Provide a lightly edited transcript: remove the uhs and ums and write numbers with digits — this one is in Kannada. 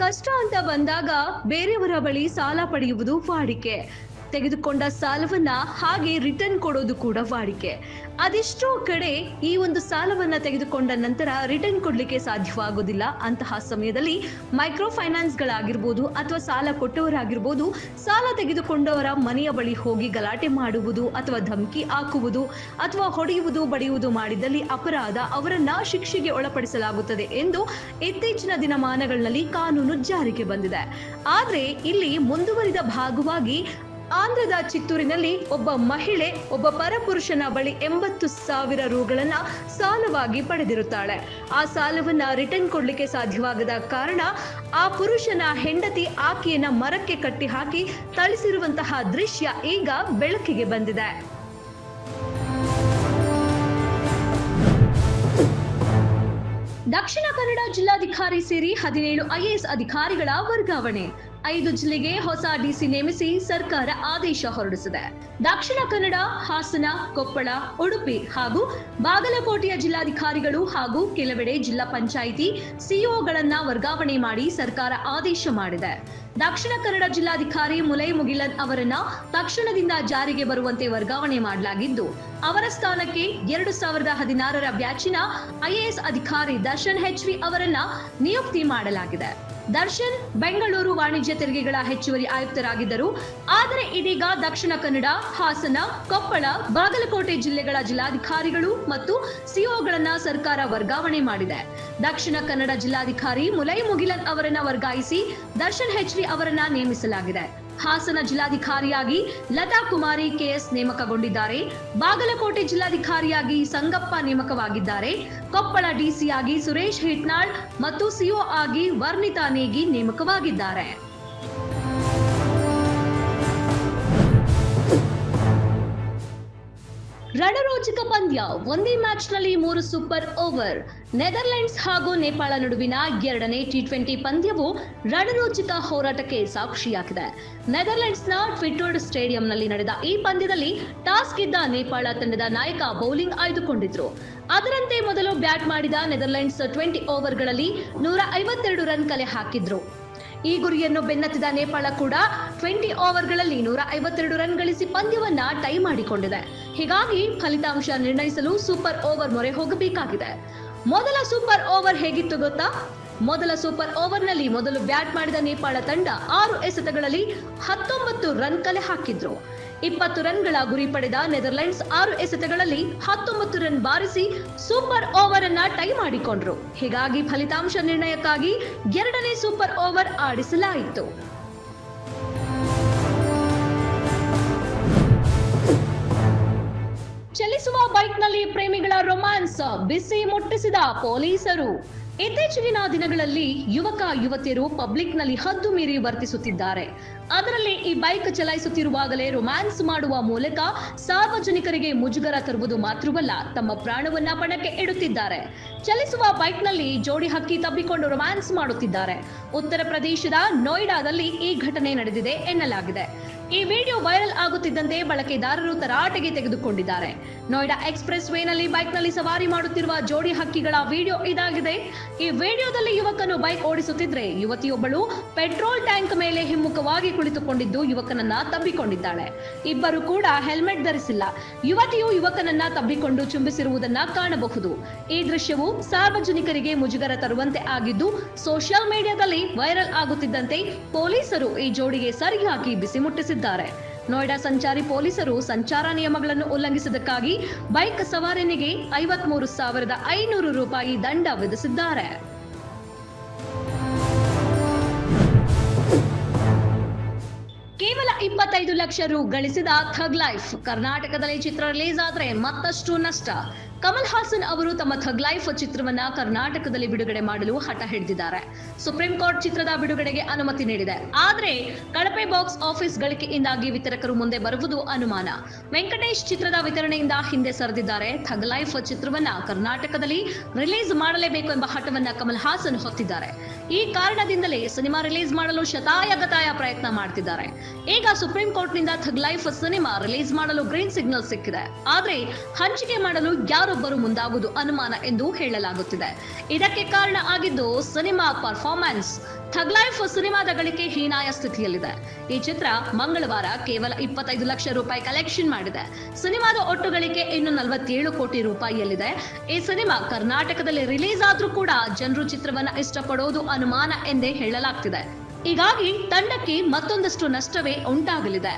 ಕಷ್ಟ ಅಂತ ಬಂದಾಗ ಬೇರೆಯವರ ಬಳಿ ಸಾಲ ಪಡೆಯುವುದು ವಾಡಿಕೆ. ತೆಗೆದುಕೊಂಡ ಸಾಲವನ್ನ ಹಾಗೆ ರಿಟರ್ನ್ ಕೊಡೋದು ಕೂಡ ವಾಡಿಕೆ. ಅದೆಷ್ಟೋ ಕಡೆ ಈ ಒಂದು ಸಾಲವನ್ನ ತೆಗೆದುಕೊಂಡ ನಂತರ ರಿಟರ್ನ್ ಕೊಡ್ಲಿಕ್ಕೆ ಸಾಧ್ಯವಾಗೋದಿಲ್ಲ. ಅಂತಹ ಸಮಯದಲ್ಲಿ ಮೈಕ್ರೋ ಫೈನಾನ್ಸ್ಗಳಾಗಿರ್ಬೋದು ಅಥವಾ ಸಾಲ ಕೊಟ್ಟವರಾಗಿರ್ಬೋದು, ಸಾಲ ತೆಗೆದುಕೊಂಡವರ ಮನೆಯ ಬಳಿ ಹೋಗಿ ಗಲಾಟೆ ಮಾಡುವುದು ಅಥವಾ ಧಮಕಿ ಹಾಕುವುದು ಅಥವಾ ಹೊಡೆಯುವುದು ಬಡಿಯುವುದು ಮಾಡಿದಲ್ಲಿ ಅಪರಾಧ, ಅವರನ್ನ ಶಿಕ್ಷೆಗೆ ಒಳಪಡಿಸಲಾಗುತ್ತದೆ ಎಂದು ಇತ್ತೀಚಿನ ದಿನಮಾನಗಳಲ್ಲಿ ಕಾನೂನು ಜಾರಿಗೆ ಬಂದಿದೆ. ಆದ್ರೆ ಇಲ್ಲಿ ಮುಂದುವರಿದ ಭಾಗವಾಗಿ ಆಂಧ್ರದ ಚಿತ್ತೂರಿನಲ್ಲಿ ಒಬ್ಬ ಮಹಿಳೆ ಒಬ್ಬ ಪರಪುರುಷನ ಬಳಿ 80,000 ರೂಗಳನ್ನ ಸಾಲವಾಗಿ ಪಡೆದಿರುತ್ತಾಳೆ. ಆ ಸಾಲವನ್ನ ರಿಟರ್ನ್ ಕೊಡ್ಲಿಕ್ಕೆ ಸಾಧ್ಯವಾಗದ ಕಾರಣ ಆ ಪುರುಷನ ಹೆಂಡತಿ ಆಕೆಯನ್ನ ಮರಕ್ಕೆ ಕಟ್ಟಿ ಹಾಕಿ ಥಳಿಸಿರುವಂತಹ ದೃಶ್ಯ ಈಗ ಬೆಳಕಿಗೆ ಬಂದಿದೆ. ದಕ್ಷಿಣ ಕನ್ನಡ ಜಿಲ್ಲಾಧಿಕಾರಿ ಸೇರಿ 17 IAS ಅಧಿಕಾರಿಗಳ ವರ್ಗಾವಣೆ. 5 ಜಿಲ್ಲೆಗೆ ಹೊಸ ಡಿಸಿ ನೇಮಿಸಿ ಸರ್ಕಾರ ಆದೇಶ ಹೊರಡಿಸಿದೆ. ದಕ್ಷಿಣ ಕನ್ನಡ, ಹಾಸನ, ಕೊಪ್ಪಳ, ಉಡುಪಿ ಹಾಗೂ ಬಾಗಲಕೋಟೆಯ ಜಿಲ್ಲಾಧಿಕಾರಿಗಳು ಹಾಗೂ ಕೆಲವೆಡೆ ಜಿಲ್ಲಾ ಪಂಚಾಯಿತಿ ಸಿಇಒಗಳನ್ನ ವರ್ಗಾವಣೆ ಮಾಡಿ ಸರ್ಕಾರ ಆದೇಶ ಮಾಡಿದೆ. ದಕ್ಷಿಣ ಕನ್ನಡ ಜಿಲ್ಲಾಧಿಕಾರಿ ಮುಲೈ ಮುಗಿಲನ್ ಅವರನ್ನ ತಕ್ಷಣದಿಂದ ಜಾರಿಗೆ ಬರುವಂತೆ ವರ್ಗಾವಣೆ ಮಾಡಲಾಗಿದ್ದು, ಅವರ ಸ್ಥಾನಕ್ಕೆ 2016ರ ಬ್ಯಾಚಿನ IAS ಅಧಿಕಾರಿ ದರ್ಶನ್ HV ಅವರನ್ನ ನಿಯುಕ್ತಿ ಮಾಡಲಾಗಿದೆ. ದರ್ಶನ್ ಬೆಂಗಳೂರು ವಾಣಿಜ್ಯ ತೆರಿಗೆಗಳ ಹೆಚ್ಚುವರಿ ಆಯುಕ್ತರಾಗಿದ್ದರು. ಆದರೆ ಇದೀಗ ದಕ್ಷಿಣ ಕನ್ನಡ, ಹಾಸನ, ಕೊಪ್ಪಳ, ಬಾಗಲಕೋಟೆ ಜಿಲ್ಲೆಗಳ ಜಿಲ್ಲಾಧಿಕಾರಿಗಳು ಮತ್ತು ಸಿಇಒಗಳನ್ನ ಸರ್ಕಾರ ವರ್ಗಾವಣೆ ಮಾಡಿದೆ. ದಕ್ಷಿಣ ಕನ್ನಡ ಜಿಲ್ಲಾಧಿಕಾರಿ ಮುಲೈ ಮುಗಿಲನ್ ಅವರನ್ನ ವರ್ಗಾಯಿಸಿ ದರ್ಶನ್ HV ಅವರನ್ನ ನೇಮಿಸಲಾಗಿದೆ. ಹಾಸನ ಜಿಲ್ಲಾಧಿಕಾರಿಯಾಗಿ ಲತಾ ಕುಮಾರಿ KS ನೇಮಕಗೊಂಡಿದ್ದಾರೆ. ಬಾಗಲಕೋಟೆ ಜಿಲ್ಲಾಧಿಕಾರಿಯಾಗಿ ಸಂಗಪ್ಪ ನೇಮಕವಾಗಿದ್ದಾರೆ. ಕೊಪ್ಪಳ ಡಿಸಿಯಾಗಿ ಸುರೇಶ್ ಹಿಟ್ನಾಳ್ ಮತ್ತು ಸಿಒ ಆಗಿ ವರ್ಣಿತಾ ನೇಗಿ ನೇಮಕವಾಗಿದ್ದಾರೆ. ರಣರೋಚಕ ಪಂದ್ಯ. ಒಂದೇ ಮ್ಯಾಚ್ನಲ್ಲಿ 3 ಸೂಪರ್ ಓವರ್. ನೆದರ್ಲೆಂಡ್ಸ್ ಹಾಗೂ ನೇಪಾಳ ನಡುವಿನ 2ನೇ T20 ಪಂದ್ಯವು ರಣರೋಚಕ ಹೋರಾಟಕ್ಕೆ ಸಾಕ್ಷಿಯಾಗಿದೆ. ನೆದರ್ಲೆಂಡ್ಸ್ನ ಟ್ವಿಟರ್ಡ್ ಸ್ಟೇಡಿಯಂನಲ್ಲಿ ನಡೆದ ಈ ಪಂದ್ಯದಲ್ಲಿ ಟಾಸ್ ಗೆದ್ದ ನೇಪಾಳ ತಂಡದ ನಾಯಕ ಬೌಲಿಂಗ್ ಆಯ್ದುಕೊಂಡಿದ್ರು. ಅದರಂತೆ ಮೊದಲು ಬ್ಯಾಟ್ ಮಾಡಿದ ನೆದರ್ಲೆಂಡ್ಸ್ 20 ಓವರ್ಗಳಲ್ಲಿ 152 ರನ್ ಕಲೆ ಹಾಕಿದ್ರು. ಈ ಗುರಿಯನ್ನು ಬೆನ್ನತ್ತಿದ ನೇಪಾಳ ಕೂಡ 20 ಓವರ್ಗಳಲ್ಲಿ 152 ರನ್ ಗಳಿಸಿ ಪಂದ್ಯವನ್ನ ಟೈ ಮಾಡಿಕೊಂಡಿದೆ. ಹೀಗಾಗಿ ಫಲಿತಾಂಶ ನಿರ್ಣಯಿಸಲು ಸೂಪರ್ ಓವರ್ ಮೊರೆ ಹೋಗಬೇಕಾಗಿದೆ. ಮೊದಲ ಸೂಪರ್ ಓವರ್ ಹೇಗಿತ್ತು ಗೊತ್ತಾ? ಮೊದಲ ಸೂಪರ್ ಓವರ್ನಲ್ಲಿ ಮೊದಲು ಬ್ಯಾಟ್ ಮಾಡಿದ ನೇಪಾಳ ತಂಡ 6 ಎಸೆತಗಳಲ್ಲಿ 19 ರನ್ ಕಲೆ ಹಾಕಿದ್ರು. 20 ರನ್ಗಳ ಗುರಿ ಪಡೆದ ನೆದರ್ಲೆಂಡ್ಸ್ 6 ಎಸೆತಗಳಲ್ಲಿ 19 ರನ್ ಬಾರಿಸಿ ಸೂಪರ್ ಓವರ್ ಅನ್ನ ಟೈ ಮಾಡಿಕೊಂಡ್ರು. ಹೀಗಾಗಿ ಫಲಿತಾಂಶ ನಿರ್ಣಯಕ್ಕಾಗಿ 2ನೇ ಸೂಪರ್ ಓವರ್ ಆಡಿಸಲಾಯಿತು. ಚಲಿಸುವ ಬೈಕ್ನಲ್ಲಿ ಪ್ರೇಮಿಗಳ ರೊಮ್ಯಾನ್ಸ್ ಬಿಸಿ ಮುಟ್ಟಿಸಿದ ಪೊಲೀಸರು. ಇತ್ತೀಚಿನ ದಿನಗಳಲ್ಲಿ ಯುವಕ ಯುವತಿಯರು ಪಬ್ಲಿಕ್ನಲ್ಲಿ ಹದ್ದು ಮೀರಿ ವರ್ತಿಸುತ್ತಿದ್ದಾರೆ. ಅದರಲ್ಲಿ ಈ ಬೈಕ್ ಚಲಾಯಿಸುತ್ತಿರುವಾಗಲೇ ರೊಮ್ಯಾನ್ಸ್ ಮಾಡುವ ಮೂಲಕ ಸಾರ್ವಜನಿಕರಿಗೆ ಮುಜುಗರ ತರುವುದು ಮಾತ್ರವಲ್ಲ, ತಮ್ಮ ಪ್ರಾಣವನ್ನ ಪಣಕ್ಕೆ ಇಡುತ್ತಿದ್ದಾರೆ. ಚಲಿಸುವ ಬೈಕ್ನಲ್ಲಿ ಜೋಡಿ ಹಕ್ಕಿ ತಬ್ಬಿಕೊಂಡು ರೊಮ್ಯಾನ್ಸ್ ಮಾಡುತ್ತಿದ್ದಾರೆ. ಉತ್ತರ ಪ್ರದೇಶದ ನೋಯ್ಡಾದಲ್ಲಿ ಈ ಘಟನೆ ನಡೆದಿದೆ ಎನ್ನಲಾಗಿದೆ. ಈ ವಿಡಿಯೋ ವೈರಲ್ ಆಗುತ್ತಿದ್ದಂತೆ ಬಳಕೆದಾರರು ತರಾಟೆಗೆ ತೆಗೆದುಕೊಂಡಿದ್ದಾರೆ. ನೋಯ್ಡಾ ಎಕ್ಸ್ಪ್ರೆಸ್ ವೇನಲ್ಲಿ ಬೈಕ್ನಲ್ಲಿ ಸವಾರಿ ಮಾಡುತ್ತಿರುವ ಜೋಡಿ ಹಕ್ಕಿಗಳ ವಿಡಿಯೋ ಇದಾಗಿದೆ. ಈ ವಿಡಿಯೋದಲ್ಲಿ ಯುವಕನು ಬೈಕ್ ಓಡಿಸುತ್ತಿದ್ರೆ ಯುವತಿಯೊಬ್ಬಳು ಪೆಟ್ರೋಲ್ ಟ್ಯಾಂಕ್ ಮೇಲೆ ಹಿಮ್ಮುಖವಾಗಿ ಕುಳಿತುಕೊಂಡಿದ್ದು ಯುವಕನನ್ನ ತಬ್ಬಿಕೊಂಡಿದ್ದಾಳೆ. ಇಬ್ಬರು ಕೂಡ ಹೆಲ್ಮೆಟ್ ಧರಿಸಿಲ್ಲ. ಯುವತಿಯು ಯುವಕನನ್ನ ತಬ್ಬಿಕೊಂಡು ಚುಂಬಿಸಿರುವುದನ್ನ ಕಾಣಬಹುದು. ಈ ದೃಶ್ಯವು ಸಾರ್ವಜನಿಕರಿಗೆ ಮುಜುಗರ ತರುವಂತೆ ಆಗಿದ್ದು ಸೋಷಿಯಲ್ ಮೀಡಿಯಾದಲ್ಲಿ ವೈರಲ್ ಆಗುತ್ತಿದ್ದಂತೆ ಪೊಲೀಸರು ಈ ಜೋಡಿಗೆ ಸರಿಯಾಗಿ ಬಿಸಿ ಮುಟ್ಟಿಸಿದ್ದಾರೆ. ನೋಯ್ಡಾ ಸಂಚಾರಿ ಪೊಲೀಸರು ಸಂಚಾರ ನಿಯಮಗಳನ್ನು ಉಲ್ಲಂಘಿಸಿದ್ದಕ್ಕಾಗಿ ಬೈಕ್ ಸವಾರನಿಗೆ 53,500 ರೂಪಾಯಿ ದಂಡ ವಿಧಿಸಿದ್ದಾರೆ. ಕೇವಲ 25 ಲಕ್ಷ ರು ಗಳಿಸಿದ ಥಗ್ ಲೈಫ್. ಕರ್ನಾಟಕದಲ್ಲಿ ಚಿತ್ರ ರಿಲೀಸ್ ಆದ್ರೆ ಮತ್ತಷ್ಟು ನಷ್ಟ. ಕಮಲ್ ಹಾಸನ್ ಅವರು ತಮ್ಮ ಥಗ್ ಲೈಫ್ ಚಿತ್ರವನ್ನ ಕರ್ನಾಟಕದಲ್ಲಿ ಬಿಡುಗಡೆ ಮಾಡಲು ಹಠ ಹಿಡಿದಿದ್ದಾರೆ. ಸುಪ್ರೀಂ ಕೋರ್ಟ್ ಚಿತ್ರದ ಬಿಡುಗಡೆಗೆ ಅನುಮತಿ ನೀಡಿದೆ. ಆದ್ರೆ ಕಳಪೆ ಬಾಕ್ಸ್ ಆಫೀಸ್ ಗಳಿಕೆಯಿಂದಾಗಿ ವಿತರಕರು ಮುಂದೆ ಬರುವುದು ಅನುಮಾನ. ವೆಂಕಟೇಶ್ ಚಿತ್ರದ ವಿತರಣೆಯಿಂದ ಹಿಂದೆ ಸರಿದಿದ್ದಾರೆ. ಥಗ್ ಲೈಫ್ ಚಿತ್ರವನ್ನ ಕರ್ನಾಟಕದಲ್ಲಿ ರಿಲೀಸ್ ಮಾಡಲೇಬೇಕು ಎಂಬ ಹಠವನ್ನ ಕಮಲ್ ಹಾಸನ್ ಹೊತ್ತಿದ್ದಾರೆ. ಈ ಕಾರಣದಿಂದಲೇ ಸಿನಿಮಾ ರಿಲೀಸ್ ಮಾಡಲು ಶತಾಯಗತಾಯ ಪ್ರಯತ್ನ ಮಾಡ್ತಿದ್ದಾರೆ. ಈಗ ಸುಪ್ರೀಂ ಕೋರ್ಟ್ ನಿಂದ ಥಗ್ ಲೈಫ್ ಸಿನಿಮಾ ರಿಲೀಸ್ ಮಾಡಲು ಗ್ರೀನ್ ಸಿಗ್ನಲ್ ಸಿಕ್ಕಿದೆ. ಆದ್ರೆ ಹಂಚಿಕೆ ಮಾಡಲು ಯಾರೊಬ್ಬರು ಮುಂದಾಗುವುದು ಅನುಮಾನ ಎಂದು ಹೇಳಲಾಗುತ್ತಿದೆ. ಇದಕ್ಕೆ ಕಾರಣ ಆಗಿದ್ದು ಸಿನಿಮಾ ಪರ್ಫಾರ್ಮೆನ್ಸ್. ಥಗ್ ಲೈಫ್ ಸಿನಿಮಾದ ಗಳಿಕೆ ಹೀನಾಯ ಸ್ಥಿತಿಯಲ್ಲಿದೆ. ಈ ಚಿತ್ರ ಮಂಗಳವಾರ ಕೇವಲ 25 ಲಕ್ಷ ರೂಪಾಯಿ ಕಲೆಕ್ಷನ್ ಮಾಡಿದೆ. ಸಿನಿಮಾದ ಒಟ್ಟು ಗಳಿಕೆ ಇನ್ನು 47 ಕೋಟಿ ರೂಪಾಯಿಯಲ್ಲಿದೆ. ಈ ಸಿನಿಮಾ ಕರ್ನಾಟಕದಲ್ಲಿ ರಿಲೀಸ್ ಆದ್ರೂ ಕೂಡ ಜನರು ಚಿತ್ರವನ್ನ ಇಷ್ಟಪಡೋದು ಅನುಮಾನ ಎಂದೇ ಹೇಳಲಾಗ್ತಿದೆ. ಹೀಗಾಗಿ ತಂಡಕ್ಕೆ ಮತ್ತೊಂದಷ್ಟು ನಷ್ಟವೇ ಉಂಟಾಗಲಿದೆ.